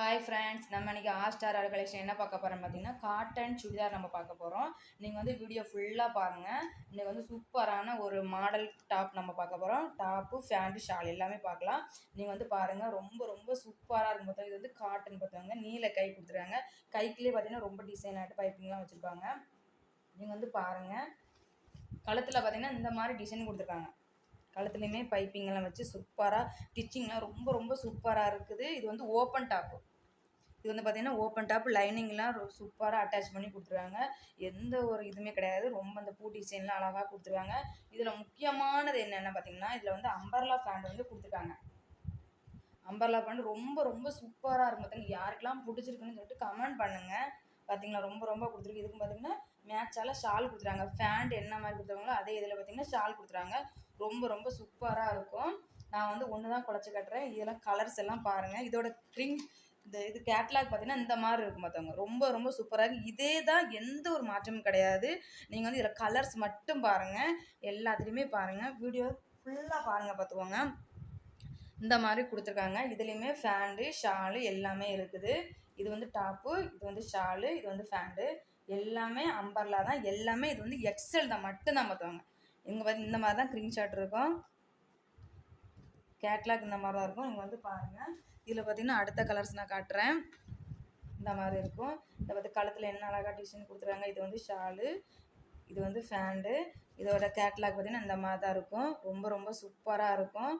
Hi friends, நம்ம இன்றைக்கி star art collection என்ன பார்க்க போகிறோம் பார்த்தீங்கன்னா, காட்டன் சுடிதார் நம்ம பார்க்க போகிறோம். நீங்கள் வந்து வீடியோ ஃபுல்லாக பாருங்கள். இன்றைக்கி வந்து சூப்பரான ஒரு மாடல் டாப் நம்ம பார்க்க போகிறோம். டாப்பு, ஃபேண்ட்டு, ஷால் எல்லாமே பார்க்கலாம். நீங்கள் வந்து பாருங்கள், ரொம்ப ரொம்ப சூப்பராக இருக்கும். பார்த்தோம் இது வந்து காட்டன் பார்த்தாங்க, நீல கை கொடுத்துருக்காங்க. கைக்குள்ளேயே பார்த்தீங்கன்னா ரொம்ப டிசைன் ஆகிட்டு பைப்பிங்லாம் வச்சுருப்பாங்க. நீங்கள் வந்து பாருங்கள், கழுத்தில் பார்த்தீங்கன்னா இந்த மாதிரி டிசைன் கொடுத்துருக்காங்க. கழுத்துலையுமே பைப்பிங்கெல்லாம் வச்சு சூப்பராக ஸ்டிச்சிங்லாம் ரொம்ப ரொம்ப சூப்பராக இருக்குது. இது வந்து ஓப்பன் டாப்பு. இது வந்து பார்த்திங்கன்னா ஓப்பன் டாப், லைனிங்லாம் சூப்பராக அட்டாச் பண்ணி கொடுத்துருக்காங்க. எந்த ஒரு இதுவுமே கிடையாது. ரொம்ப அந்த பூ டிசைன்லாம் அழகாக கொடுத்துருக்காங்க. இதில் முக்கியமானது என்னென்ன பார்த்திங்கன்னா, இதில் வந்து அம்பர்லா பேண்ட் வந்து கொடுத்துருக்காங்க. அம்பர்லா பேண்ட் ரொம்ப ரொம்ப சூப்பராக இருக்கும். பார்த்திங்கன்னா யாருக்கெல்லாம் பிடிச்சிருக்குன்னு சொல்லிட்டு கமெண்ட் பண்ணுங்கள். பார்த்திங்களா ரொம்ப ரொம்ப கொடுத்துருக்கு. இதுக்கு பார்த்திங்கன்னா மேட்சால ஷால் கொடுத்துருக்காங்க. பேண்ட் என்ன மாதிரி கொடுத்துருக்காங்களோ அதே இதில் பார்த்திங்கன்னா ஷால் கொடுத்துருக்காங்க. ரொம்ப ரொம்ப சூப்பராக இருக்கும். நான் வந்து ஒன்று தான் குழச்சி கட்டுறேன். இதெல்லாம் கலர்ஸ் எல்லாம் பாருங்கள். இதோட இது கேட்லாக் பார்த்தீங்கன்னா இந்த மாதிரி இருக்கும் பார்த்தவங்க. ரொம்ப ரொம்ப சூப்பராக இருக்குது. இதே தான், எந்த ஒரு மாற்றமும் கிடையாது. நீங்கள் வந்து இதில் கலர்ஸ் மட்டும் பாருங்கள். எல்லாத்துலேயுமே பாருங்கள். வீடியோ ஃபுல்லாக பாருங்கள் பார்த்துக்கோங்க. இந்த மாதிரி கொடுத்துருக்காங்க. இதுலேயுமே ஃபேண்டு, ஷாலு எல்லாமே இருக்குது. இது வந்து டாப்பு, இது வந்து ஷாலு, இது வந்து ஃபேண்டு. எல்லாமே அம்பர்லா தான். எல்லாமே இது வந்து எக்ஸல் தான் மட்டும்தான் பார்த்துவாங்க. இங்கே பார்த்து இந்த மாதிரி தான் ஸ்க்ரீன்ஷாட் இருக்கும். கேட்லாக் இந்த மாதிரி தான் இருக்கும். இங்கே வந்து பாருங்கள். இதில் பார்த்திங்கன்னா அடுத்த கலர்ஸ் நான் காட்டுறேன். இந்த மாதிரி இருக்கும். இதை பார்த்து கழுத்தில் என்ன அழகாக டிசைன் கொடுத்துருக்காங்க. இது வந்து ஷாலு, இது வந்து ஃபேண்டு. இதோட கேட்லாக் பார்த்திங்கன்னா இந்த மாதிரி தான் இருக்கும். ரொம்ப ரொம்ப சூப்பராக இருக்கும்.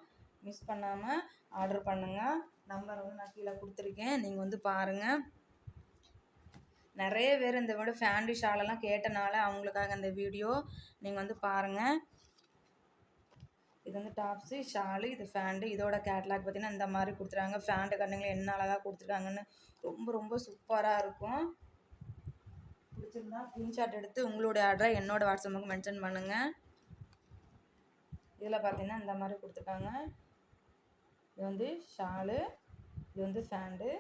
மிஸ் பண்ணாமல் ஆர்டர் பண்ணுங்கள். நம்பர் வந்து நான் கீழே கொடுத்துருக்கேன். நீங்கள் வந்து பாருங்கள். நிறைய பேர் இந்த விட ஃபேண்டு ஷாலெல்லாம் கேட்டனால அவங்களுக்காக இந்த வீடியோ. நீங்கள் வந்து பாருங்கள். இது வந்து டாப்ஸு, ஷாலு, இது ஃபேண்டு. இதோட கேட்லாக் பார்த்திங்கன்னா இந்த மாதிரி கொடுத்துருக்காங்க. ஃபேண்டு கண்ணுங்களை என்ன அழகாக கொடுத்துருக்காங்கன்னு ரொம்ப ரொம்ப சூப்பராக இருக்கும். பிடிச்சிருந்தா ஸ்க்ரீன்ஷாட் எடுத்து உங்களுடைய ஆர்டரை என்னோடய வாட்ஸ்அப்புக்கு மென்ஷன் பண்ணுங்கள். இதில் பார்த்திங்கன்னா இந்த மாதிரி கொடுத்துருக்காங்க. இது வந்து ஷாலு, இது வந்து ஃபேண்டு.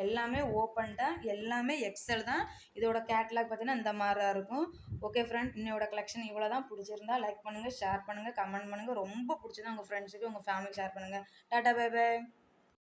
எல்லாமே ஓப்பன் தான், எல்லாமே எக்ஸல் தான். இதோட கேட்லாக் பார்த்தீங்கன்னா இந்த மாதிரி தான் இருக்கும். ஓகே ஃப்ரெண்ட், இன்னையோட கலெக்ஷன் இவ்வளோ தான். பிடிச்சிருந்தா லைக் பண்ணுங்கள், ஷேர் பண்ணுங்கள், கமெண்ட் பண்ணுங்கள். ரொம்ப பிடிச்சதா உங்கள் ஃப்ரெண்ட்ஸுக்கு, உங்கள் ஃபேமிலிக்கு ஷேர் பண்ணுங்கள். Tata, bye by.